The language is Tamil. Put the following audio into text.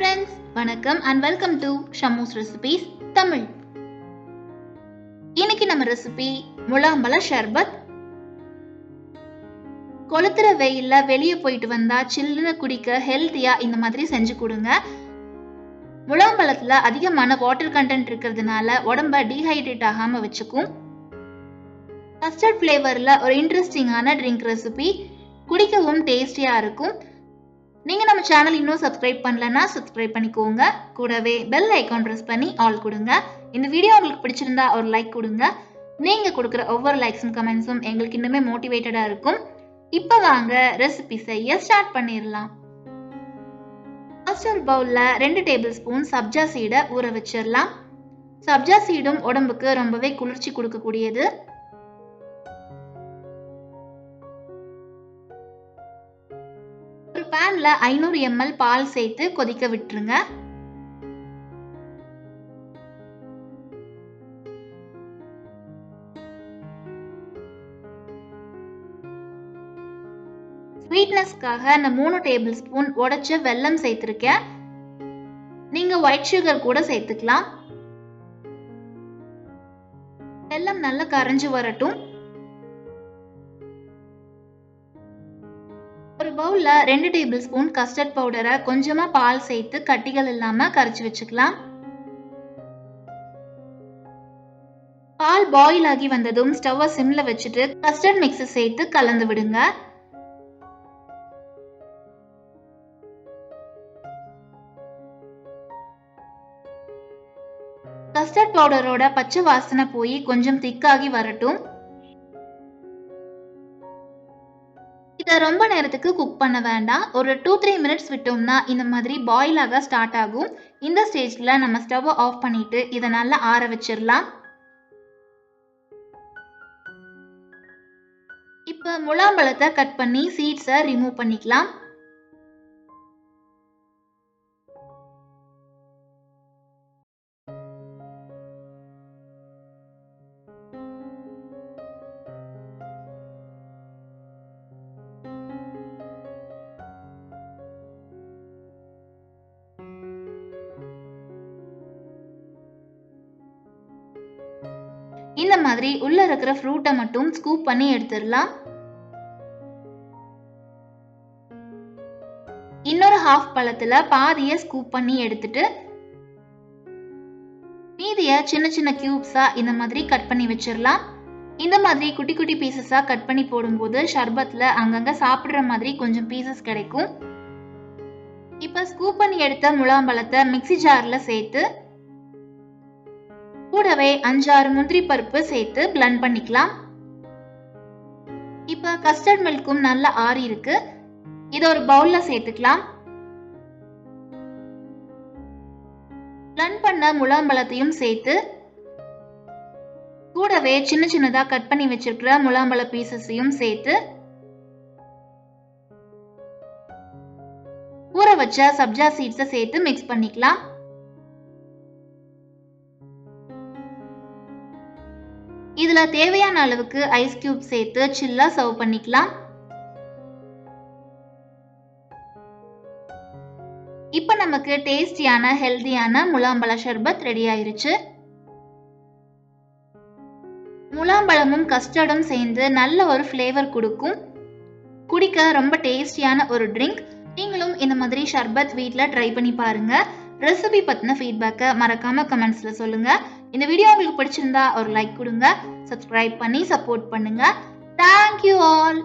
friends, வணக்கம் and welcome to Shamu's Recipes Tamil. இன்னைக்கு நம்ம ரெசிபி முலாம்பழ ஷர்பத். கொளுத்துற வெயில்ல வெளியே போயிட்டு வந்தா சில்லுன்னு குடிக்க ஹெல்த்தியா இந்த மாதிரி செஞ்சு கொடுங்க. முலாம்பழத்துல அதிகமான வாட்டர் கண்டென்ட் இருக்கிறதுனால உடம்ப டீஹைட்ரேட் ஆகாம வச்சுக்கும். கஸ்டர்ட் ஃப்ளேவர்ல ஒரு இன்ட்ரெஸ்டிங்கான ட்ரிங்க் ரெசிபி, குடிக்கவும் டேஸ்டியா இருக்கும். நீங்க நம்ம சேனல் இன்னும் சப்ஸ்கிரைப் பண்ணலனா சப்ஸ்கிரைப் பண்ணிக்கோங்க. கூடவே பெல் ஐகான் பிரஸ் பண்ணி ஆல் கொடுங்க. இந்த வீடியோ உங்களுக்கு பிடிச்சிருந்தா ஒரு லைக் கொடுங்க. நீங்க கொடுக்குற ஒவ்வொரு லைக்ஸும் கமெண்ட்ஸும் எங்களுக்கு இன்னுமே மோட்டிவேட்டடா இருக்கும். இப்போ வாங்க ரெசிபி செய்ய ஸ்டார்ட் பண்ணிடலாம். ஃபர்ஸ்ட் ஒரு பவுல்ல 2 டேபிள் ஸ்பூன் சப்ஜா சீடை ஊற வச்சிடலாம். சப்ஜா சீடும் உடம்புக்கு ரொம்பவே குளிர்ச்சி கொடுக்கக்கூடியது. ஒரு பேன்ல 500 ml பால் சேர்த்து கொதிக்க விட்டுருங்க. ஸ்வீட்னஸ்க்காக நான் 3 டேபிள் ஸ்பூன் உடைச்ச வெல்லம் சேர்த்திருக்கேன். நீங்க ஒயிட் சுகர் கூட சேர்த்துக்கலாம். வெல்லம் நல்லா கரைஞ்சு வரட்டும். ஒரு பவுல்ல 2 டேபிள் ஸ்பூன் கஸ்டர்ட் பவுடரை கொஞ்சமா பால் சேர்த்து கட்டிகள் இல்லாம கரைச்சு வச்சுக்கலாம். பால் பாயில் ஆகி வந்ததும் ஸ்டவ்வை சிம்ல வச்சுட்டு கஸ்டர்ட் மிக்ஸ் சேர்த்து கலந்து விடுங்க. கஸ்டர்ட் பவுடரோட பச்சை வாசனை போய் கொஞ்சம் திக்காகி வரட்டும். இதை ரொம்ப நேரத்துக்கு குக் பண்ண வேண்டாம். ஒரு 2-3 மினிட்ஸ் விட்டோம்னா இந்த மாதிரி பாயில் ஆக ஸ்டார்ட் ஆகும். இந்த ஸ்டேஜ்ல நம்ம ஸ்டவ்வை ஆஃப் பண்ணிட்டு இதை நல்லா ஆற வச்சிடலாம். இப்போ முலாம்பழத்தை கட் பண்ணி சீட்ஸை ரிமூவ் பண்ணிக்கலாம். இந்த மாதிரி உள்ள இருக்கிற ஃப்ரூட்டை மட்டும் ஸ்கூப் பண்ணி எடுத்துடலாம். இன்னொரு ஹாஃப் பழத்துல பாதியை ஸ்கூப் பண்ணி எடுத்துட்டு மீதியை சின்ன சின்ன கியூப்ஸா இந்த மாதிரி கட் பண்ணி வச்சிடலாம். இந்த மாதிரி குட்டி குட்டி பீசஸா கட் பண்ணி போடும்போது ஷர்பத்ல அங்கங்க சாப்பிடுற மாதிரி கொஞ்சம் பீசஸ் கிடைக்கும். இப்ப ஸ்கூப் பண்ணி எடுத்த முலாம்பழத்தை மிக்ஸி ஜார்ல சேர்த்து கூடவே 5-6 முந்திரி பருப்பு சேர்த்து பிளண்ட் பண்ணிக்கலாம். இப்ப கஸ்டர்ட் மில்க்கும் நல்லா ஆறி இருக்கு. இத ஒரு பவுல்ல சேர்த்துக்கலாம். பிளண்ட் பண்ண முலாம்பழத்தையும் சேர்த்து கூடவே சின்ன சின்னதா கட் பண்ணி வச்சிருக்கிற முலாம்பழ பீசஸையும் சேர்த்து ஊற வச்ச சப்ஜா சீட்ஸை சேர்த்து மிக்ஸ் பண்ணிக்கலாம். இதுல தேவையான அளவுக்கு ஐஸ் கியூப் சேர்த்து சில்லா சர்வ் பண்ணிக்கலாம். இப்ப நமக்கு டேஸ்டியான ஹெல்தியான முலாம்பழ ஷர்பத் ரெடி ஆயிருச்சு. முலாம்பழமும் கஸ்டர்டும் சேர்ந்து நல்ல ஒரு ஃப்ளேவர் கொடுக்கும். குடிக்க ரொம்ப டேஸ்டியான ஒரு ட்ரிங்க். நீங்களும் இந்த மாதிரி ஷர்பத் வீட்ல ட்ரை பண்ணி பாருங்க. ரெசிபி பத்தின ஃபீட்பேக்கை மறக்காம கமெண்ட்ஸ்ல சொல்லுங்க. இந்த வீடியோ உங்களுக்கு பிடிச்சிருந்தா ஒரு லைக் கொடுங்க. சப்ஸ்கிரைப் பண்ணி சப்போர்ட் பண்ணுங்க. Thank you all.